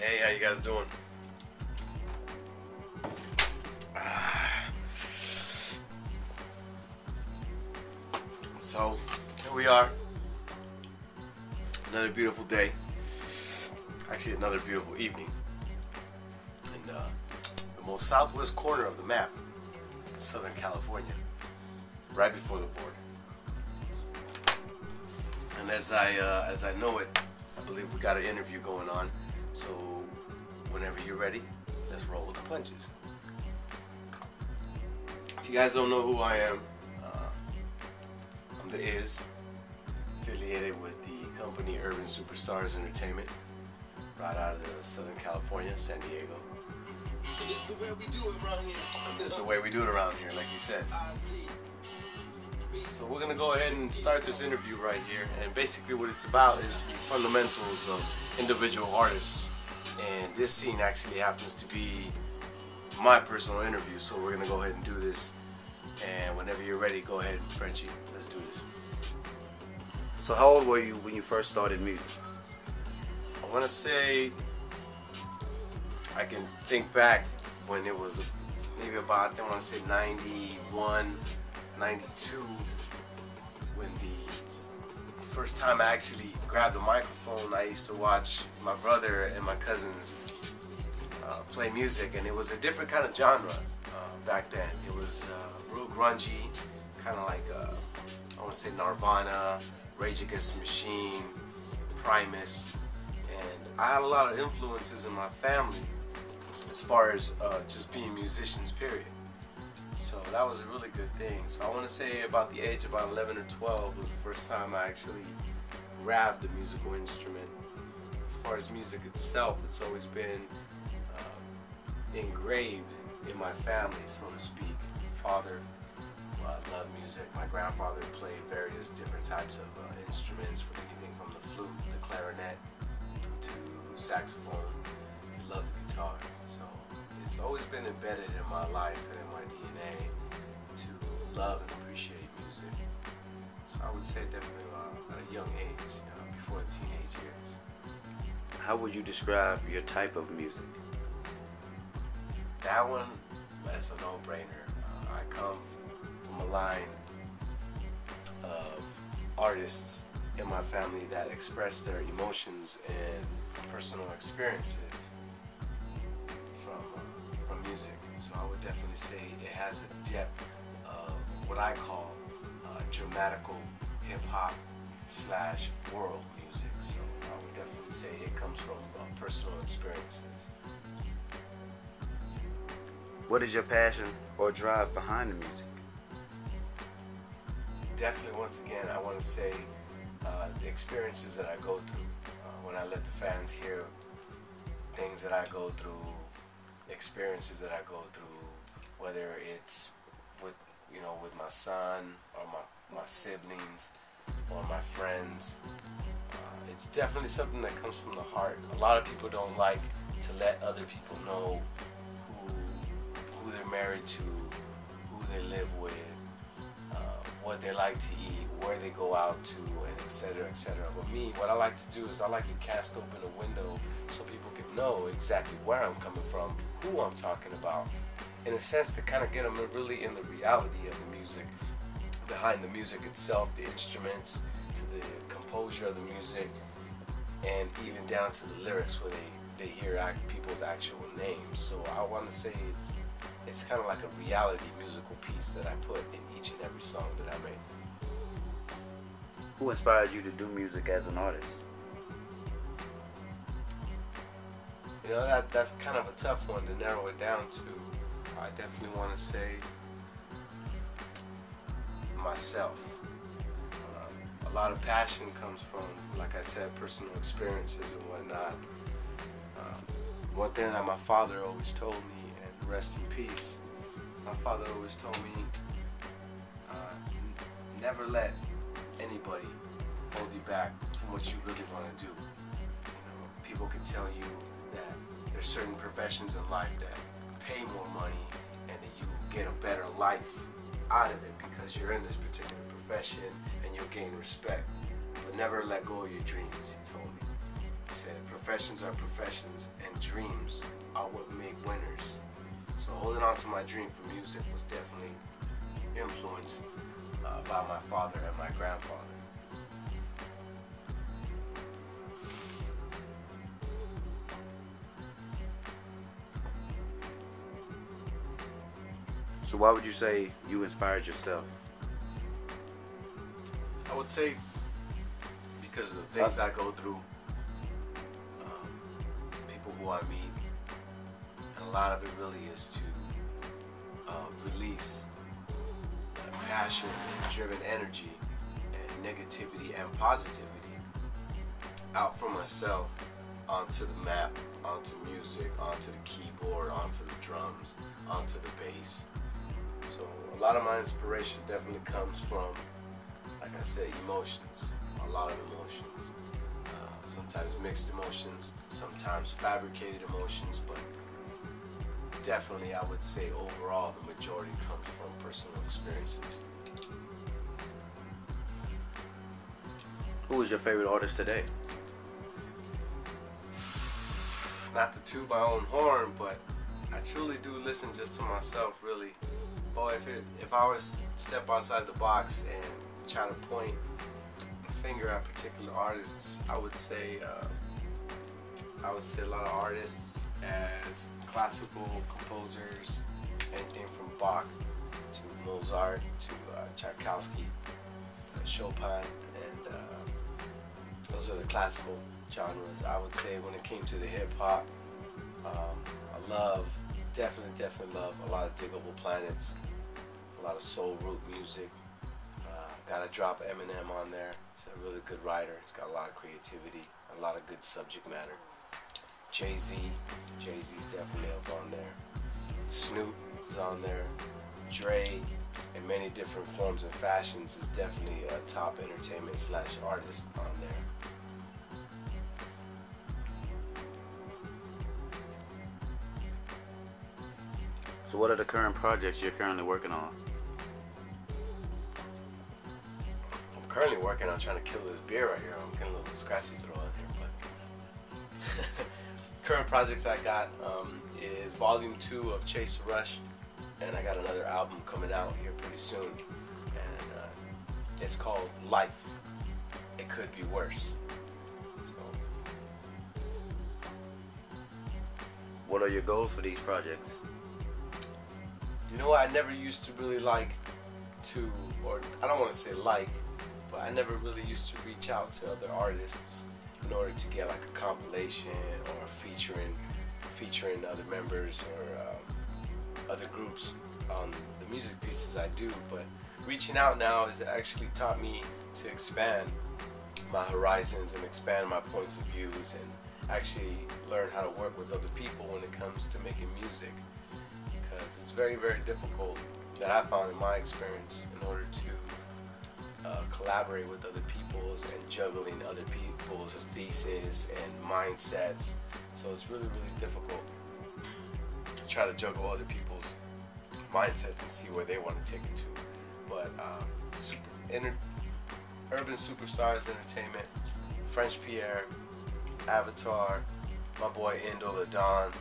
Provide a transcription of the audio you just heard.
Hey, how you guys doing? So, here we are. Another beautiful day. Actually, another beautiful evening. In the most southwest corner of the map, Southern California, right before the border. And as I know it, I believe we got an interview going on. So, whenever you're ready, let's roll with the punches. If you guys don't know who I am, I'm the IZZ, affiliated with the company Urban Superstars Entertainment, right out of the Southern California, San Diego. This is the way we do it around here. And this is the way we do it around here, like you said. So we're gonna go ahead and start this interview right here, and basically what it's about is the fundamentals of individual artists, and this scene actually happens to be my personal interview, so we're gonna go ahead and do this, and whenever you're ready, go ahead, Frenchie, let's do this. So how old were you when you first started music? I want to say I can think back when it was maybe about, I want to say 91, 92, when the first time I actually grabbed the microphone. I used to watch my brother and my cousins play music, and it was a different kind of genre back then. It was real grungy, kind of like I want to say Nirvana, Rage Against the Machine, Primus, and I had a lot of influences in my family as far as just being musicians, period. So that was a really good thing. So I want to say about the age of about 11 or 12 was the first time I actually grabbed a musical instrument. As far as music itself, it's always been engraved in my family, so to speak. Father loved music. My grandfather played various different types of instruments, from anything from the flute, the clarinet, to saxophone. He loved the guitar. So it's always been embedded in my life and in my DNA to love and appreciate music. So I would say definitely at a young age, before the teenage years. How would you describe your type of music? That one, that's a no-brainer. I come from a line of artists in my family that express their emotions and personal experiences from music. So I would definitely say it has a depth of what I call dramatical hip-hop / world music. So I would definitely say it comes from personal experiences. What is your passion or drive behind the music? Definitely, once again, I want to say the experiences that I go through. When I let the fans hear things that I go through, experiences that I go through, whether it's with my son or my siblings or my friends, it's definitely something that comes from the heart. A lot of people don't like to let other people know who they're married to, who they live with, what they like to eat, where they go out to, and etc., etc. But me, what I like to do is I like to cast open a window so people can know exactly where I'm coming from, who I'm talking about, in a sense to kind of get them really in the reality of the music, behind the music itself, the instruments, to the composure of the music, and even down to the lyrics where they hear people's actual names. So I want to say it's kind of like a reality musical piece that I put in each and every song that I make. Who inspired you to do music as an artist? That's kind of a tough one to narrow it down to. I definitely want to say myself. A lot of passion comes from, like I said, personal experiences and whatnot. One thing that my father always told me, and rest in peace, my father always told me, never let anybody hold you back from what you really want to do. People can tell you that there's certain professions in life that pay more money and that you get a better life out of it because you're in this particular profession and you'll gain respect. But never let go of your dreams, he told me. He said, professions are professions and dreams are what make winners. So holding on to my dream for music was definitely influenced by my father and my grandfather. So why would you say you inspired yourself? I would say because of the things I go through, people who I meet, and a lot of it really is to release passion and driven energy and negativity and positivity out from myself onto the map, onto music, onto the keyboard, onto the drums, onto the bass. So a lot of my inspiration definitely comes from, like I said, emotions, a lot of emotions. Sometimes mixed emotions, sometimes fabricated emotions, but definitely I would say overall the majority comes from personal experiences. Who is your favorite artist today? Not to toot my own horn, but I truly do listen just to myself, really. Boy, if I was to step outside the box and try to point a finger at particular artists, I would say a lot of artists as classical composers, anything from Bach to Mozart to Tchaikovsky, Chopin, and those are the classical genres. I would say when it came to the hip hop, I love, definitely love a lot of Diggable Planets, a lot of soul root music. Gotta drop Eminem on there. He's a really good writer. He's got a lot of creativity, a lot of good subject matter. Jay-Z's definitely up on there. Snoop is on there. Dre, in many different forms and fashions, is definitely a top entertainment / artist on there. So what are the current projects you're currently working on? I'm currently working on trying to kill this beer right here. I'm getting a little scratchy throat on here, but current projects I got is Volume 2 of Chase the Rush, and I got another album coming out here pretty soon, and it's called Life. It Could Be Worse. So, What are your goals for these projects? you know what? I never used to really like to, or I don't want to say like, but I never really used to reach out to other artists in order to get like a compilation or featuring other members or other groups on the music pieces I do. But reaching out now has actually taught me to expand my horizons and expand my points of views and actually learn how to work with other people when it comes to making music, because it's very difficult, that I found in my experience, in order to collaborate with other people's and juggling other people's theses and mindsets. So it's really difficult to try to juggle other people's mindsets and see where they want to take it to. But Urban Superstars Entertainment, French Pierre, Avatar, my boy Indo the Don,